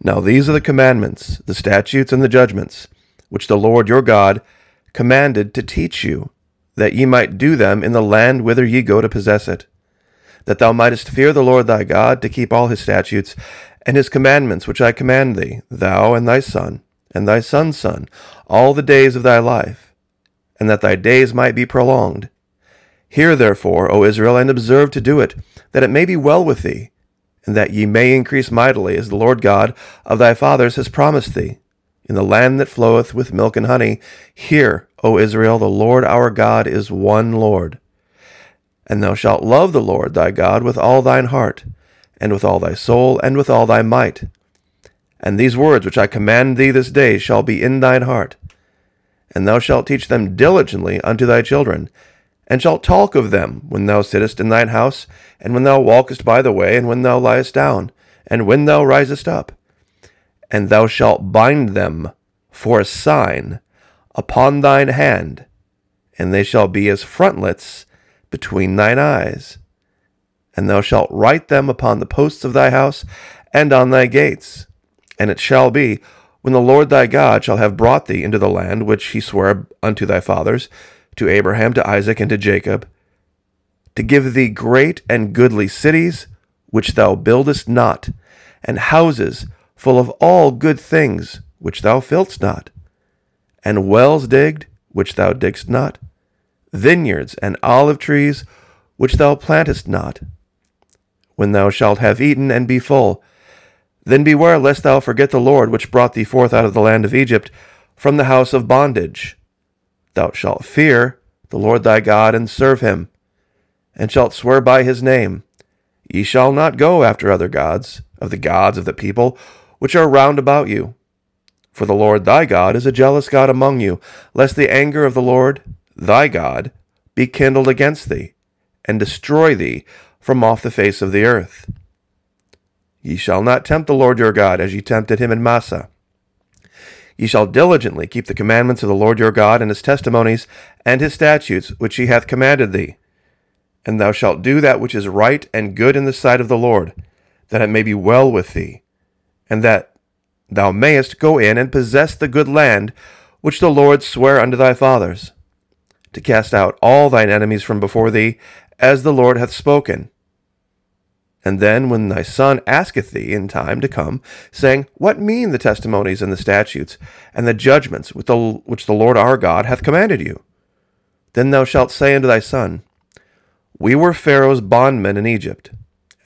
Now these are the commandments, the statutes, and the judgments, which the Lord your God commanded to teach you, that ye might do them in the land whither ye go to possess it, that thou mightest fear the Lord thy God, to keep all his statutes and his commandments which I command thee, thou and thy son, and thy son's son, all the days of thy life, and that thy days might be prolonged. Hear therefore, O Israel, and observe to do it, that it may be well with thee, and that ye may increase mightily, as the Lord God of thy fathers has promised thee, in the land that floweth with milk and honey. Hear, O Israel, the Lord our God is one Lord. And thou shalt love the Lord thy God with all thine heart, and with all thy soul, and with all thy might. And these words which I command thee this day shall be in thine heart, and thou shalt teach them diligently unto thy children, and shalt talk of them when thou sittest in thine house, and when thou walkest by the way, and when thou liest down, and when thou risest up. And thou shalt bind them for a sign upon thine hand, and they shall be as frontlets between thine eyes. And thou shalt write them upon the posts of thy house and on thy gates. And it shall be, when the Lord thy God shall have brought thee into the land which he sware unto thy fathers, to Abraham, to Isaac, and to Jacob, to give thee great and goodly cities, which thou buildest not, and houses full of all good things, which thou fillest not, and wells digged, which thou diggest not, vineyards and olive trees, which thou plantest not. When thou shalt have eaten and be full, then beware lest thou forget the Lord, which brought thee forth out of the land of Egypt, from the house of bondage. Thou shalt fear the Lord thy God, and serve him, and shalt swear by his name. Ye shall not go after other gods of the people which are round about you. For the Lord thy God is a jealous God among you, lest the anger of the Lord thy God be kindled against thee, and destroy thee from off the face of the earth. Ye shall not tempt the Lord your God, as ye tempted him in Massah. Ye shall diligently keep the commandments of the Lord your God, and his testimonies, and his statutes, which he hath commanded thee. And thou shalt do that which is right and good in the sight of the Lord, that it may be well with thee, and that thou mayest go in and possess the good land which the Lord sware unto thy fathers, to cast out all thine enemies from before thee, as the Lord hath spoken. And then, when thy son asketh thee in time to come, saying, What mean the testimonies and the statutes, and the judgments which the Lord our God hath commanded you? Then thou shalt say unto thy son, We were Pharaoh's bondmen in Egypt,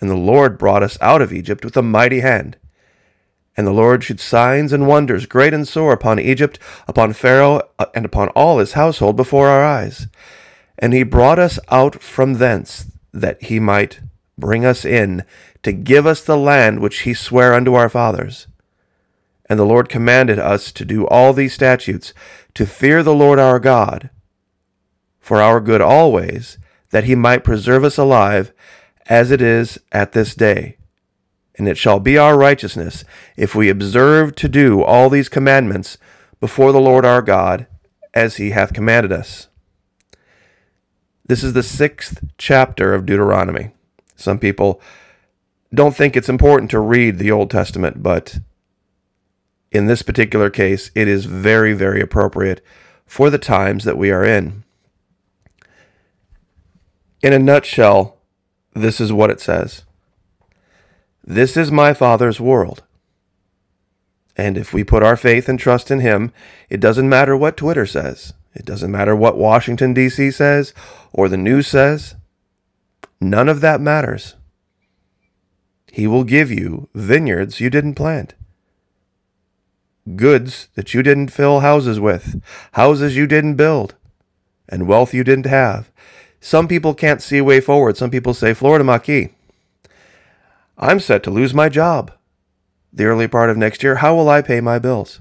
and the Lord brought us out of Egypt with a mighty hand. And the Lord shewed signs and wonders great and sore upon Egypt, upon Pharaoh, and upon all his household before our eyes. And he brought us out from thence, that he might bring us in, to give us the land which he sware unto our fathers. And the Lord commanded us to do all these statutes, to fear the Lord our God, for our good always, that he might preserve us alive, as it is at this day. And it shall be our righteousness, if we observe to do all these commandments before the Lord our God, as he hath commanded us. This is the 6th chapter of Deuteronomy. Some people don't think it's important to read the Old Testament, but in this particular case, it is very, very appropriate for the times that we are in. In a nutshell, this is what it says. This is my Father's world. And if we put our faith and trust in him, it doesn't matter what Twitter says. It doesn't matter what Washington, D.C. says, or the news says. None of that matters. He will give you vineyards you didn't plant, goods that you didn't fill houses with, houses you didn't build, and wealth you didn't have. Some people can't see a way forward. Some people say, Florida Maquis, I'm set to lose my job the early part of next year. How will I pay my bills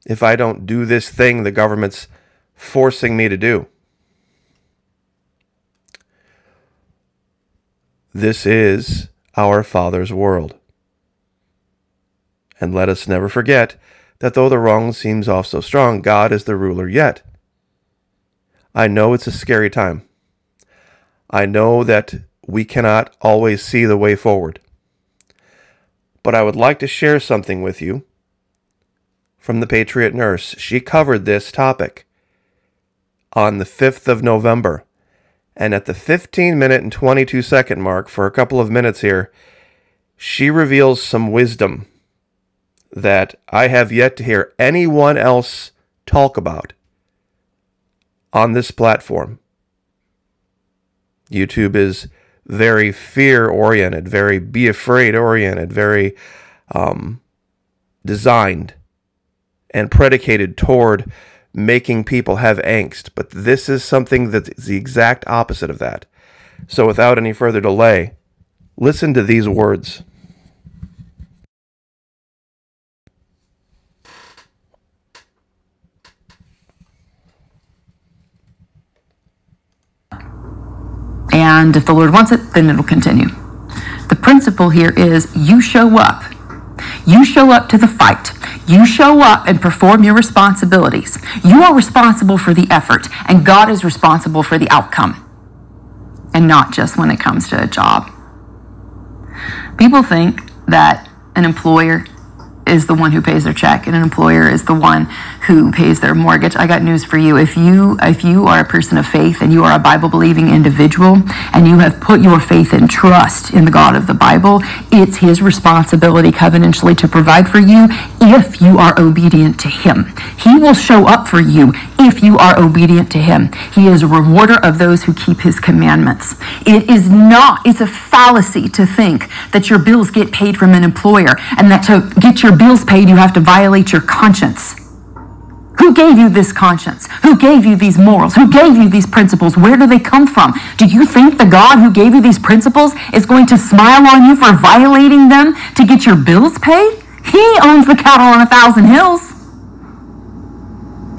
if I don't do this thing the government's forcing me to do? This is our Father's world. And let us never forget that though the wrong seems off so strong, God is the ruler yet. I know it's a scary time. I know that we cannot always see the way forward. But I would like to share something with you from the Patriot Nurse. She covered this topic on the 5th of November. And at the 15-minute and 22-second mark, for a couple of minutes here, she reveals some wisdom that I have yet to hear anyone else talk about on this platform. YouTube is very fear-oriented, very be-afraid-oriented, very designed and predicated toward making people have angst. But this is something that's the exact opposite of that. So without any further delay, listen to these words. And if the Lord wants it, then it'll continue. The principle here is you show up. You show up to the fight. You show up and perform your responsibilities. You are responsible for the effort, and God is responsible for the outcome. And not just when it comes to a job. People think that an employer is the one who pays their check and an employer is the one who pays their mortgage. I got news for you. If you are a person of faith and you are a Bible-believing individual and you have put your faith and trust in the God of the Bible, it's his responsibility covenantally to provide for you if you are obedient to him. He will show up for you if you are obedient to him. He is a rewarder of those who keep his commandments. It's a fallacy to think that your bills get paid from an employer and that to get your bills paid you have to violate your conscience. Who gave you this conscience? Who gave you these morals? Who gave you these principles? Where do they come from? Do you think the God who gave you these principles is going to smile on you for violating them to get your bills paid? He owns the cattle on 1,000 hills.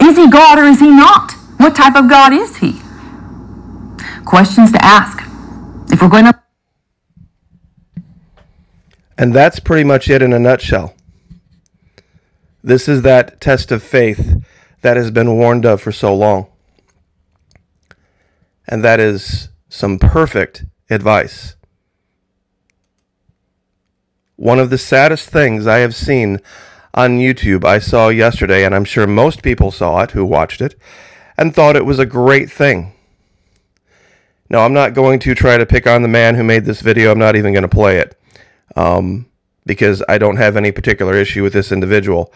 Is he God or is he not? What type of God is he? Questions to ask. If we're going to... And that's pretty much it in a nutshell. This is that test of faith that has been warned of for so long. And that is some perfect advice. One of the saddest things I have seen on YouTube I saw yesterday, and I'm sure most people saw it who watched it, and thought it was a great thing. Now, I'm not going to try to pick on the man who made this video. I'm not even going to play it. Because I don't have any particular issue with this individual.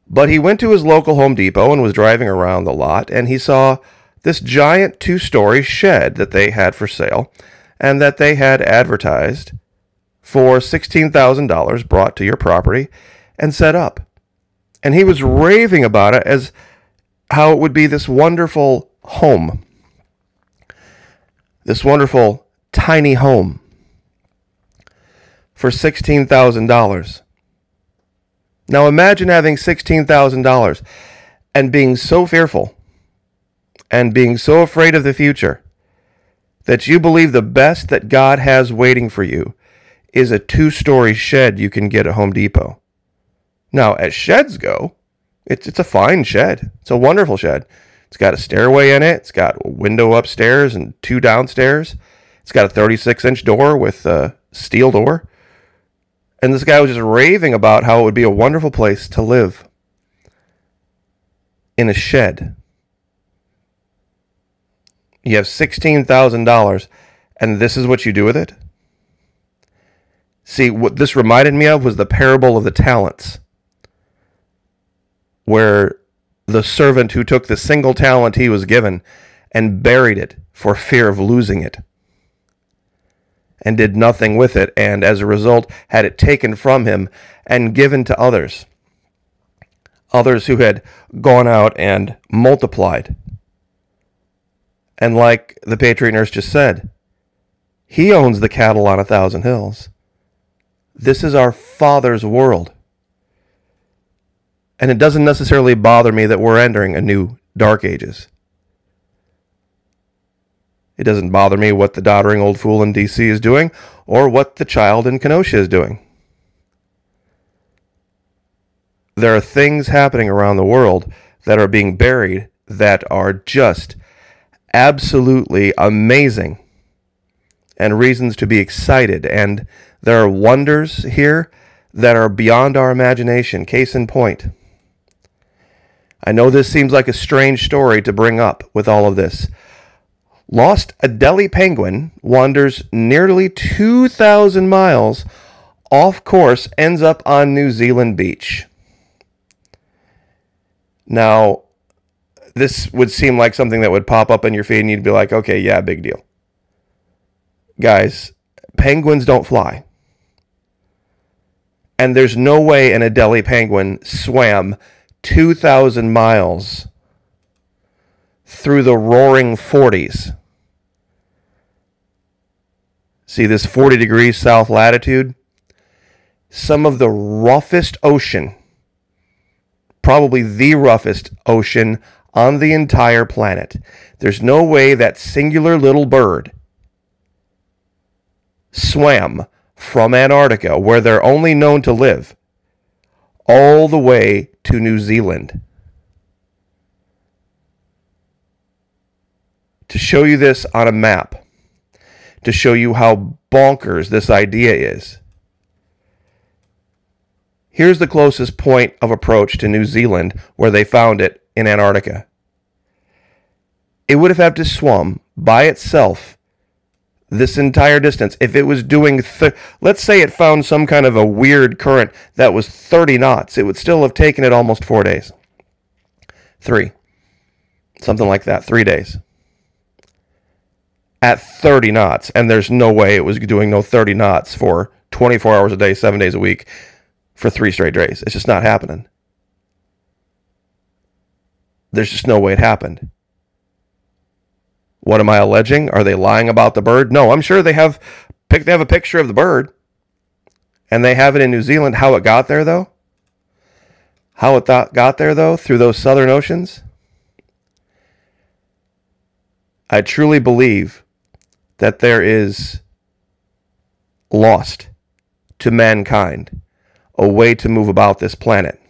But he went to his local Home Depot and was driving around the lot, and he saw this giant 2-story shed that they had for sale and that they had advertised for $16,000 brought to your property and set up. And he was raving about it as how it would be this wonderful home, this wonderful tiny home for $16,000. Now imagine having $16,000 and being so fearful and being so afraid of the future that you believe the best that God has waiting for you is a 2-story shed you can get at Home Depot. Now, as sheds go, it's a fine shed. It's a wonderful shed. It's got a stairway in it. It's got a window upstairs and 2 downstairs. It's got a 36-inch door with a steel door. And this guy was just raving about how it would be a wonderful place to live in a shed. You have $16,000, and this is what you do with it? See, what this reminded me of was the parable of the talents, where the servant who took the single talent he was given and buried it for fear of losing it, and did nothing with it, and as a result had it taken from him and given to others who had gone out and multiplied. And like the Patriot Nurse just said, he owns the cattle on 1,000 hills. This is our Father's world. And it doesn't necessarily bother me that we're entering a new dark ages. It doesn't bother me what the doddering old fool in D.C. is doing or what the child in Kenosha is doing. There are things happening around the world that are being buried that are just absolutely amazing and reasons to be excited. And there are wonders here that are beyond our imagination. Case in point. I know this seems like a strange story to bring up with all of this. Lost Adelie penguin wanders nearly 2,000 miles off course, ends up on New Zealand beach. Now, this would seem like something that would pop up in your feed and you'd be like, okay, yeah, big deal. Guys, penguins don't fly. And there's no way an Adelie penguin swam 2,000 miles through the roaring 40s. See this 40 degrees south latitude? Some of the roughest ocean, probably the roughest ocean on the entire planet. There's no way that singular little bird swam from Antarctica, where they're only known to live, all the way to New Zealand. To show you this on a map, to show you how bonkers this idea is. Here's the closest point of approach to New Zealand where they found it in Antarctica. It would have had to swim by itself this entire distance. If it was doing, let's say it found some kind of a weird current that was 30 knots, it would still have taken it almost 4 days. 3. Something like that, 3 days. At 30 knots, and there's no way it was doing no 30 knots for 24 hours a day, 7 days a week, for 3 straight days. It's just not happening. There's just no way it happened. What am I alleging? Are they lying about the bird? No, I'm sure they have a picture of the bird. And they have it in New Zealand. How it got there, though? How it got there, though, through those southern oceans? I truly believe that there is lost to mankind a way to move about this planet,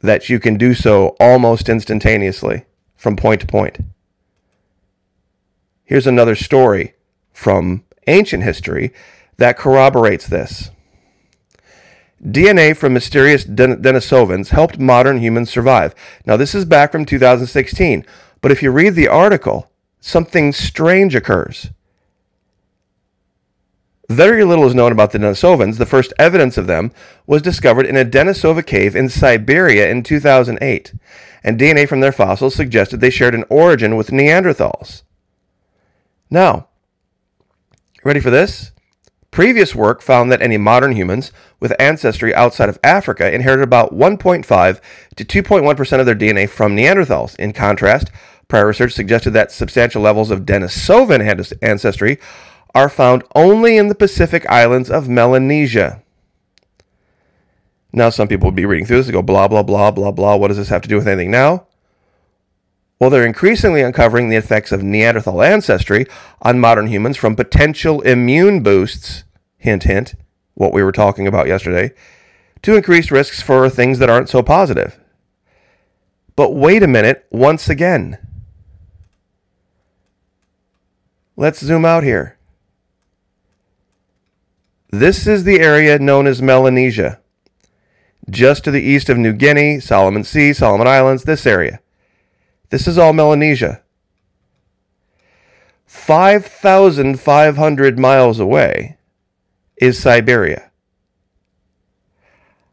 that you can do so almost instantaneously from point to point. Here's another story from ancient history that corroborates this. DNA from mysterious Denisovans helped modern humans survive. Now, this is back from 2016, but if you read the article, something strange occurs. Very little is known about the Denisovans. The first evidence of them was discovered in a Denisova cave in Siberia in 2008, and DNA from their fossils suggested they shared an origin with Neanderthals. Now, ready for this? Previous work found that any modern humans with ancestry outside of Africa inherited about 1.5 to 2.1% of their DNA from Neanderthals. In contrast, prior research suggested that substantial levels of Denisovan ancestry are found only in the Pacific islands of Melanesia. Now, some people would be reading through this and go, blah, blah, blah, blah, blah. What does this have to do with anything now? Well, they're increasingly uncovering the effects of Neanderthal ancestry on modern humans, from potential immune boosts, hint, hint, what we were talking about yesterday, to increased risks for things that aren't so positive. But wait a minute, once again. Let's zoom out here. This is the area known as Melanesia, just to the east of New Guinea, Solomon Sea, Solomon Islands, this area. This is all Melanesia. 5,500 miles away is Siberia.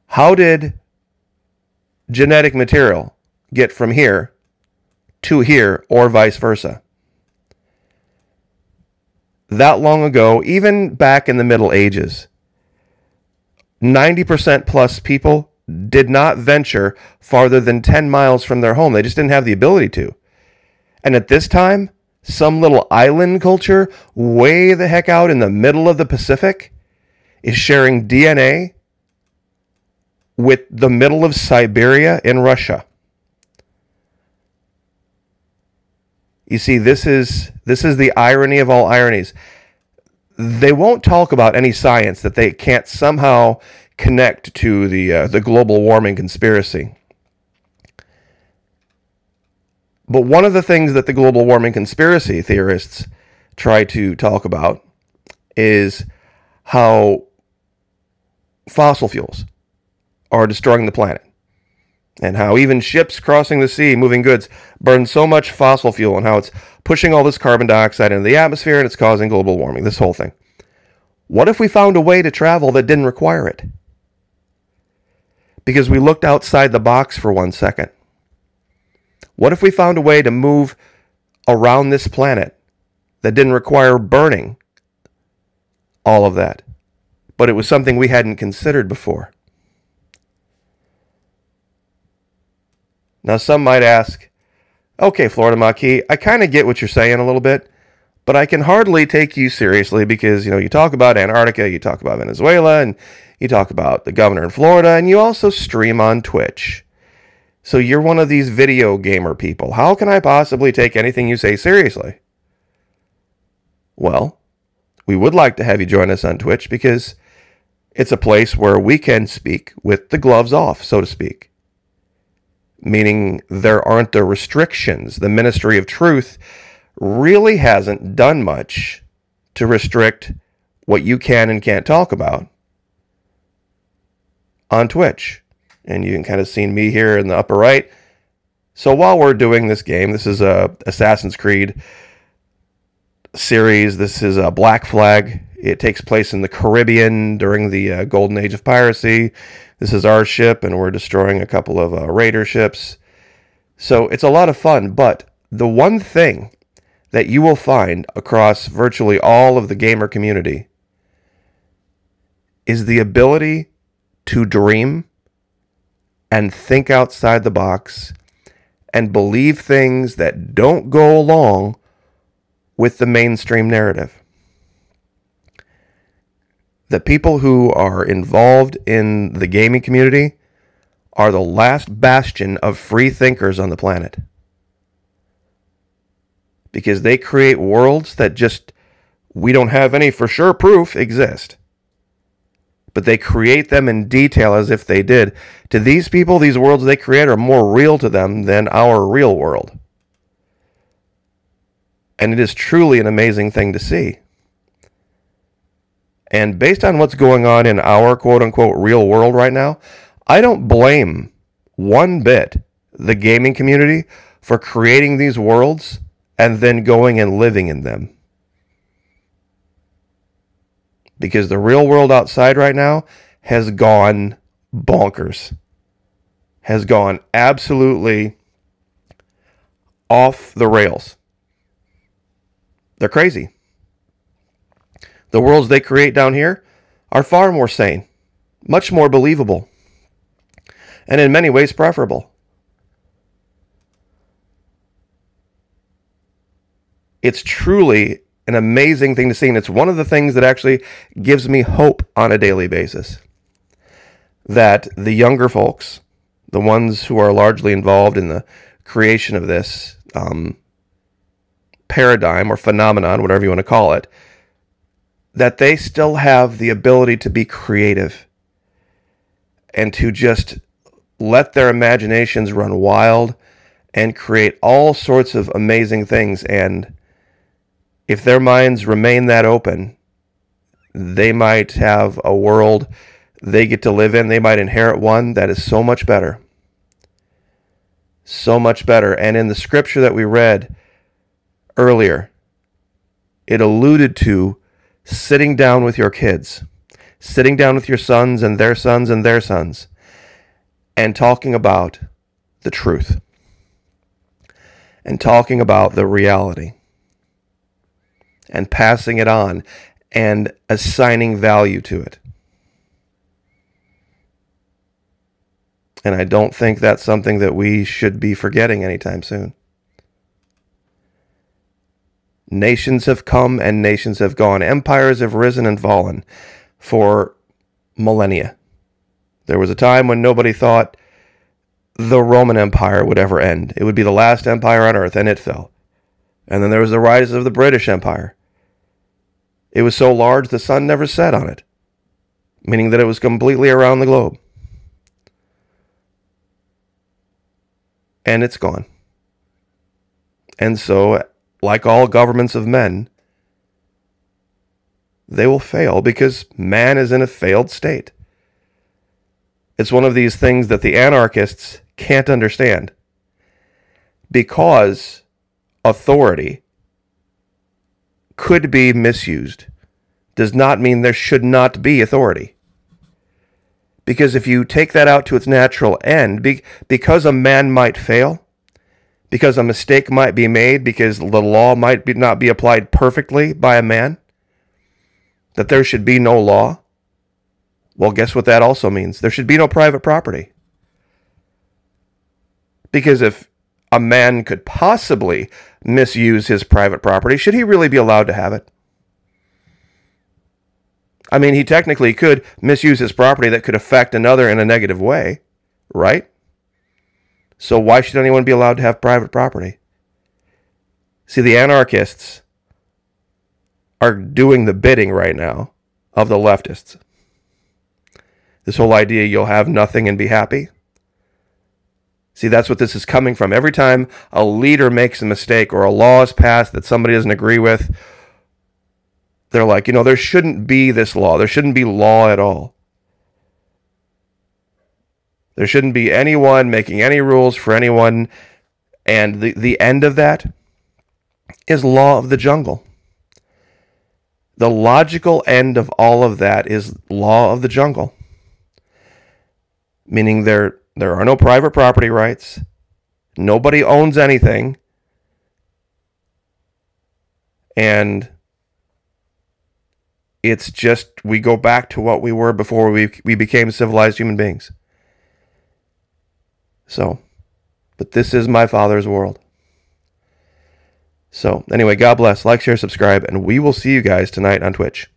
How did genetic material get from here to here, or vice versa? That long ago, even back in the Middle Ages, 90% plus people did not venture farther than 10 miles from their home. They just didn't have the ability to. And at this time, some little island culture way the heck out in the middle of the Pacific is sharing DNA with the middle of Siberia in Russia. You see, this is the irony of all ironies. They won't talk about any science that they can't somehow connect to the global warming conspiracy. But one of the things that the global warming conspiracy theorists try to talk about is how fossil fuels are destroying the planet, and how even ships crossing the sea moving goods burn so much fossil fuel, and how it's pushing all this carbon dioxide into the atmosphere and it's causing global warming, this whole thing. What if we found a way to travel that didn't require it? Because we looked outside the box for 1 second. What if we found a way to move around this planet that didn't require burning all of that, but it was something we hadn't considered before? Now, some might ask, okay, Florida Maquis, I kind of get what you're saying a little bit, but I can hardly take you seriously because, you talk about Antarctica, you talk about Venezuela, and you talk about the governor in Florida, and you also stream on Twitch. So you're one of these video gamer people. How can I possibly take anything you say seriously? Well, we would like to have you join us on Twitch because it's a place where we can speak with the gloves off, so to speak. Meaning there aren't the restrictions. The Ministry of Truth really hasn't done much to restrict what you can and can't talk about on Twitch. And you can kind of see me here in the upper right. So while we're doing this game, this is a Assassin's Creed series. This is a Black Flag. It takes place in the Caribbean during the golden age of piracy. This is our ship, and we're destroying a couple of raider ships. So it's a lot of fun, but the one thing that you will find across virtually all of the gamer community is the ability to dream and think outside the box and believe things that don't go along with the mainstream narrative. The people who are involved in the gaming community are the last bastion of free thinkers on the planet. Because they create worlds that just, we don't have any for sure proof exist. But they create them in detail as if they did. To these people, these worlds they create are more real to them than our real world. And it is truly an amazing thing to see. And based on what's going on in our quote-unquote real world right now, I don't blame one bit the gaming community for creating these worlds and then going and living in them. Because the real world outside right now has gone bonkers. Has gone absolutely off the rails. They're crazy. The worlds they create down here are far more sane, much more believable, and in many ways preferable. It's truly an amazing thing to see, and it's one of the things that actually gives me hope on a daily basis. That the younger folks, the ones who are largely involved in the creation of this paradigm or phenomenon, whatever you want to call it, that they still have the ability to be creative and to just let their imaginations run wild and create all sorts of amazing things. And if their minds remain that open, they might have a world they get to live in. They might inherit one that is so much better. So much better. And in the scripture that we read earlier, it alluded to sitting down with your kids, sitting down with your sons and their sons and their sons, and talking about the truth, and talking about the reality, and passing it on, and assigning value to it. And I don't think that's something that we should be forgetting anytime soon. Nations have come and nations have gone. Empires have risen and fallen for millennia. There was a time when nobody thought the Roman Empire would ever end. It would be the last empire on earth, and it fell. And then there was the rise of the British Empire. It was so large the sun never set on it, meaning that it was completely around the globe. And it's gone. And so, like all governments of men, they will fail because man is in a failed state. It's one of these things that the anarchists can't understand. Because authority could be misused does not mean there should not be authority. Because if you take that out to its natural end, because a man might fail, because a mistake might be made, because the law might not be applied perfectly by a man, that there should be no law, well, guess what that also means? There should be no private property. Because if a man could possibly misuse his private property, should he really be allowed to have it? I mean, he technically could misuse his property that could affect another in a negative way, right? So why should anyone be allowed to have private property? See, the anarchists are doing the bidding right now of the leftists. This whole idea you'll have nothing and be happy. See, that's what this is coming from. Every time a leader makes a mistake or a law is passed that somebody doesn't agree with, they're like, there shouldn't be this law. There shouldn't be law at all. There shouldn't be anyone making any rules for anyone. And the end of that is law of the jungle. The logical end of all of that is law of the jungle. Meaning there are no private property rights. Nobody owns anything. And it's just, we go back to what we were before we became civilized human beings. So, but this is my Father's world. So, anyway, God bless. Like, share, subscribe, and we will see you guys tonight on Twitch.